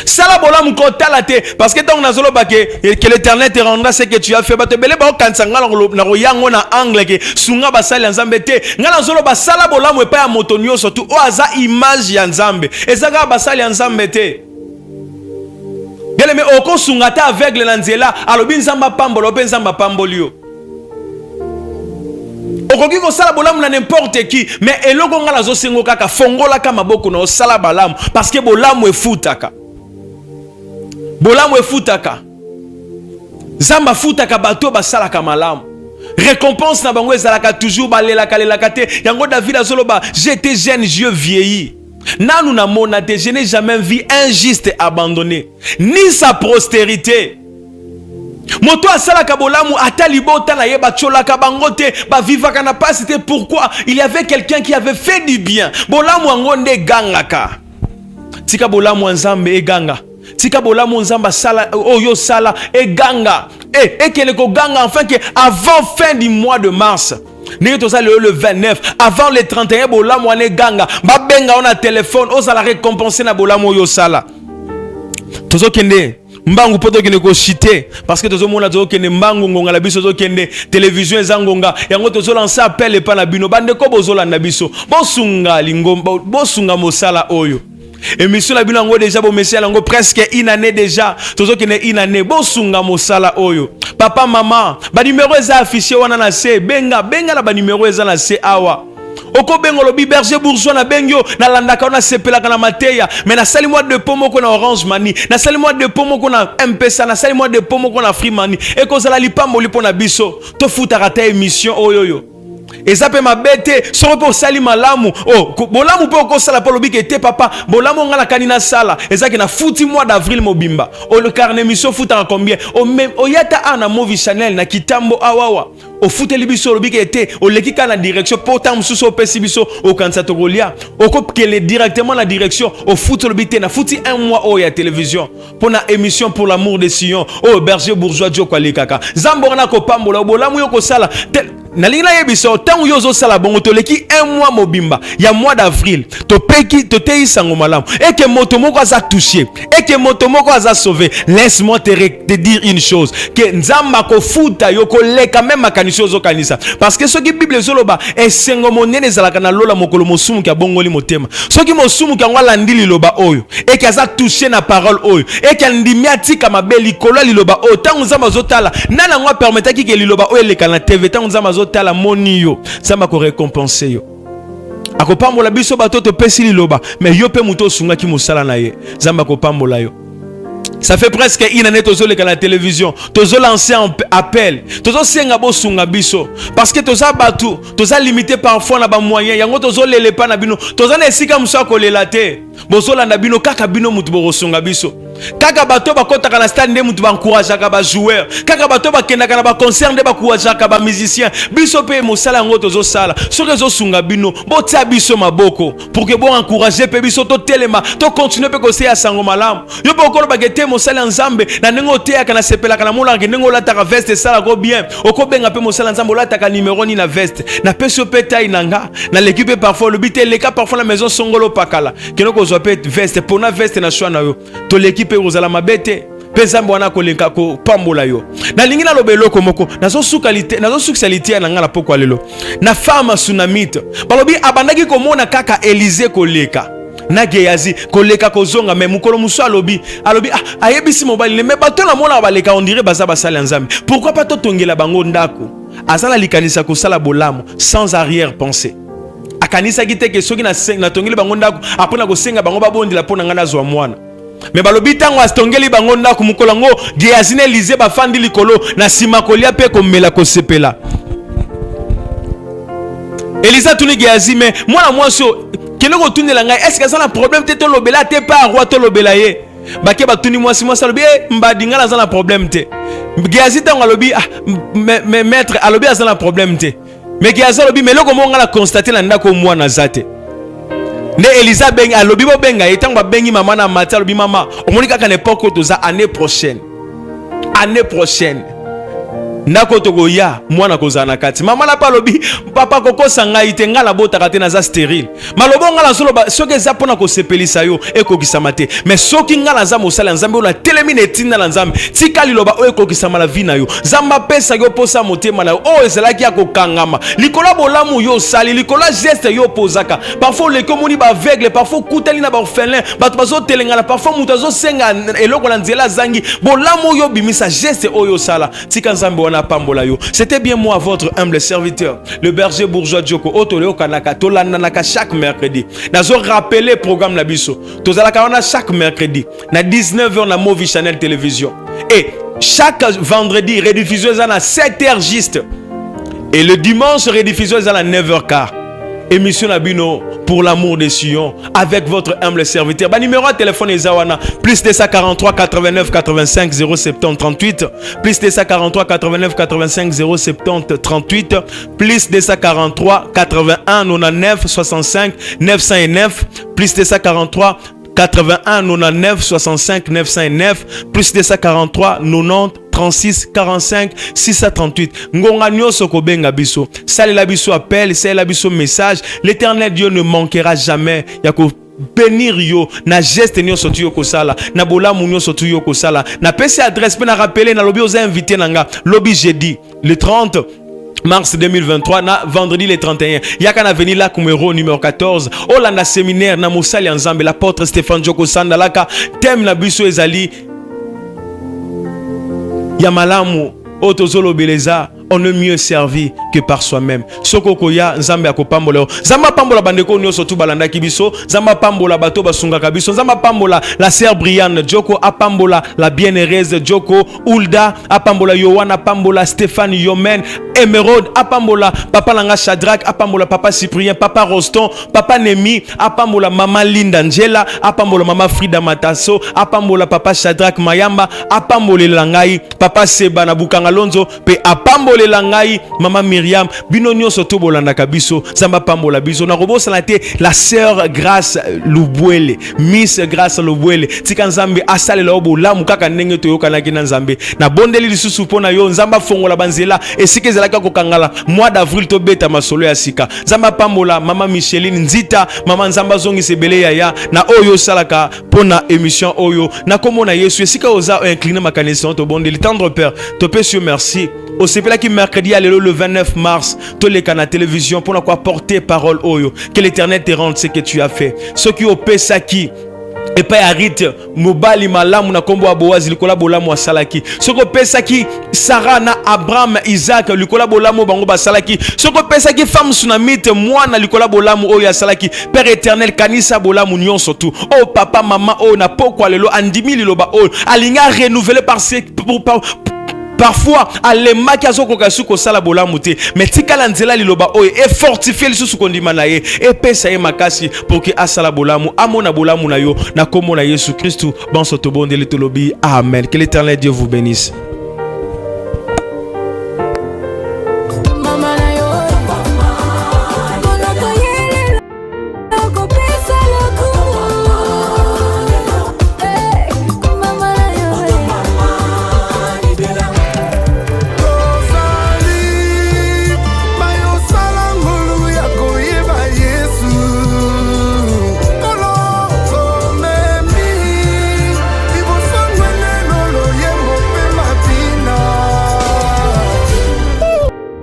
Ça la bolamu ko talate parce que tant on a zoloba que l'Éternel te rendra ce que tu as fait. Bato bele ba kansanga na royango na angle que sunga basali nzambe te. Ngana zoloba sala bolamu epa ya motonio surtout o aza image ya nzambe. Ezaka basali nzambe te. Bien aimé oko sunga ta aveugle na nzela alobi nzamba pambolo pe nzamba pambolio. Okoki ko sala bolamu na n'importe qui mais eloko ngala zo sengo kaka fongola ka maboko na sala balamu parce que bolamu efutaka. Bolamu efutaka. Zamba futaka bato basalaka malamu. Récompense na bango ezalaka toujours balelaka lelaka te. Yango David azoloba j'étais jeune, je vieillis. Nanu na monate, je n'ai jamais vu un juste abandonné ni sa postérité. Moto asalaka bolamu atalibota na yeba cholaka bangote ba vivaka na pasité. Pourquoi? Il y avait quelqu'un qui avait fait du bien. Bolamu angonde gangaka. Tika bolamu nzambe e ganga. Tika bolamu nzamba sala oyo sala e ganga. Et kele ko ganga enfin que avant fin du mois de mars. N'est tout ça le 29 avant le 31 bolamu ane ganga. Ba benga on a téléphone osala récompenser na bolamu oyo sala. Tozo kende mbangu poto kende ko citer parce que tozo mona tozo kende mbangu ngonga la biso tozo kende télévision ezangonga yango tozo lancer appel epa na bino bande ko bozola na biso bosunga lingomba bosunga mosala oyo émission la bino ngo déjà bo messieurs lango presque une année déjà tozo kende une année bosunga mosala oyo papa maman ba numéro eza affiché wana na C benga la ba numéro eza na C awa. Oko bengo lobi berger bourgeois na bengyo na landaka na sepelaka na mateya mais na sali mois de pomo ko na Orange Money na sali mois de pomo ko na M-Pesa na sali mois de pomo ko na Free Money e ko zala lipambo lipo na biso to futa rata émission oyoyo ezape mabete soko po sali malamu oh bolamu po ko sala po lobi ke te papa bolamu ngala kanina sala ezaki na futi mois d'avril mobimba o le carnet émission futa na combien o même o yata ana movie Chanel na kitambo awawa o futa libiso lobi ke te o leki kana direction pourtant mususo pesi biso o kansa to golia o ko kele directement la direction o futa lobi te na futi un mois o ya télévision pour na émission pour l'amour des Sion o berger bourgeois jo kwali kaka zambo na ko pambola bolamu yo ko sala Nalina yebiso tangu yozo sala bongo toleki un mois mobimba ya mois d'avril to peki to tei sango malamu et que moto moko aza touché et que moto moko aza sauvé. Laisse-moi te dire une chose que nzamba ko futa yoko leka même makanisi ozo kanisa parce que ce qui Bible zoloba esengo monene zalaka na lola mokolo mosumu ka bongoli motema soki mosumu ka ngala ndili loba oyo et que aza touché na parole oyo et que ndimiati ka mabeli kola liloba oyo tangu nzamba zotala nana ngwa permetaki ke liloba oyo leka na TV tangu nzamba tala moni yo zamba ko récompenser yo akopambola biso bato to pesi liloba mais yo pe muto sunga ki musala na ye zamba ko pambola yo. Ça fait presque une année tozo le la télévision tozo lancer un appel tozo senga bo sunga biso parce que toza batu toza limité parfois na ba moyen yango tozo lele pa na bino toza na esika musa ko lelate bozola na bino kaka bino mutu bo sunga biso kaka bato bakotaka na stade nde mutu ba encourager ka ba joueur kaka bato bakendaka na ba concert nde ba encourager ka ba musicien biso pe mosala ngo tozo sala soki zo sunga bino botia biso maboko pour que bon encourager pe biso to telema to continuer pe ko se ya sango malamu yo pe okolo bagete mosala nzambe na nengo teya kana sepela kana mola nengo la ta veste sala go bien okobenga pe mosala nzambe la ta ka numéro ni na veste na peso pe taille nanga na l'équipe parfois le bité les cas parfois la maison songolo pakala keno ko zo pe veste pour na veste na shwa na yo to l'équipe ozala mabete pesa mbwana kolenka ko pambola yo na lingi na lobelo komoko nazo sexualité na ngala poko lelo na femme tsunamite balobi abandaki komona kaka Élysée koleka na Gehazi koleka kozonga mais mukolo muso alobi ayebisi mobali mais bato na mona baleka on dirait baza basala nzambe pourquoi pas to tongela bango ndako azala likanisa ko sala bolamu sans arrière pensée akanisa kiteke soki na tongeli bango ndako apona ko senga bango babondela pona ngana zwa mwana mais balobi tango astongeli bango ndako mukolango Gehazi na Élysée bafandi likolo na sima kolia pe komela ko sepela Élysée tuni Gehazi mais moi so keloko tunela ngai est-ce que ça na problème te to lobela te pas roi to lobela ye bake batuni moi lobi mbadinga la za problème te Gehazi tango lobi mais maître alobi za na problème te mais Gehazi lobi mais loko monga la constater na ndako mwana zate Ne Elisa benga alobi bo benga etango bengi mama na mati alobi mama omoni kaka n'époque toza année prochaine ndako tokoya mwana kozala na kati mama na palobi papa kokosa ngai te ngala botaka te naza stérile malobo ngala soloba soki eza mpona kosepelisa yo ekokisama te mais soki ngala nza mosali ya nzambe oyo natelemi na etinda na nzambe tika liloba oyo ekokisama na vi na yo nzambe apesaki yo posa motema na yo oyo ezalaki ya kokangama likolo ya bolamu yo osali likolo ya geste yo opozaka parfois oleki omoni baaveugle parfois okutani na baorphelin bato bazotelengana parfois moto azosenga eloko na nzela azangi bolamu oyo obimisa geste oyo osala tika nzambe c'était bien moi, votre humble serviteur, le berger bourgeois Djoko Otoleo Kanaka, Tolananaka chaque mercredi. Nazo rappelé programme Nabiso. Tozalaka chaque mercredi. Na 19h na Movi Channel Télévision. Et chaque vendredi, rediffusion à 7h juste. Et le dimanche, rediffusion à 9h15. Émission Nabino pour l'amour des Sion avec votre humble serviteur. Numéro de téléphone Ezawana plus 243 89 85 070 38 plus 243 89 85 070 38 plus 243 81 99 65 909 plus 243 81 99 65 909 plus 243 90 36 45 638. Ngonga nyoso kobenga biso. Salela biso appel, salela biso message. L'Éternel Dieu ne manquera jamais. Yako bénir yo na geste nyo sotu yo kosala na bolamu nyo sotu yo kosala na pesi adresse pe na rappeler na lobi oza invité nanga lobi jeudi le 30 mars 2023 na vendredi le 31 yaka na venir la Kumero numéro 14 Olanda séminaire na mosali ya Nzambe l'apôtre Stéphane Joko Sandalaka thème na biso ezali Yamalamu otozolo beleza on est mieux servi que par soi-même. Sokoko ya Nzambe akopambola. Zamba pambola bandeko nyoso tu balanda kibiso. Zamba pambola bato basunga kabiso. Zamba pambola la sœur Brianne Djoko apambola la bienheureuse Djoko Ulda apambola Yowana apambola Stéphane Yomen Emeraude apambola papa Langa Shadrach apambola papa Cyprien papa Roston papa Nemi apambola mama Linda Angela apambola mama Frida Mataso apambola papa Shadrach Mayamba apambola Langai papa Seba na Bukanga Lonzo pe apambola Langai mama Myriam bino nyonso to bolanda kabiso zamba pambola biso na robo salate la sœur Grâce Lubwele Miss Grâce Lubwele tika Nzambe asalela obolamu kaka ndenge toyokanaki na Nzambe na bondeli lisusu pona yo Nzamba fongola banzela esike ezalaka kokangala mois d'avril to beta masolo ya sika Nzamba pambola mama Micheline Nzita mama Nzamba zongi sebele yaya na oyo salaka pona émission oyo na komona Yesu esika oza incliné makanisi to bondeli tendre père to pesi merci au CPLA qui mercredi le 29 mars, tous les canaux télévision pour nous porter parole oyo. Que l'Éternel te rende ce que tu as fait. Ceux qui ont pesaki et pas arrête mobali malamu na kombo aboazi likola bolamu wa salaki. Ceux qui pesaki Sarah na Abraham Isaac likola bolamu bango ba salaki. Ceux qui pesaki femme tsunamite moi na likola bolamu oyo ya salaki. Père éternel kanisa bolamu nyon surtout. Oh papa maman oh na pokwa lelo andimi liloba oh alinga renouveler parfois alema ki azokoka suko sala bolamu te mais tikala nzela liloba oyo et fortifier lisusu kondima na ye et pesa ye makasi pour que asala bolamu amona bolamu na yo na komona Yesu Christ bon soto bondele tolobi amen. Que l'Éternel Dieu vous bénisse.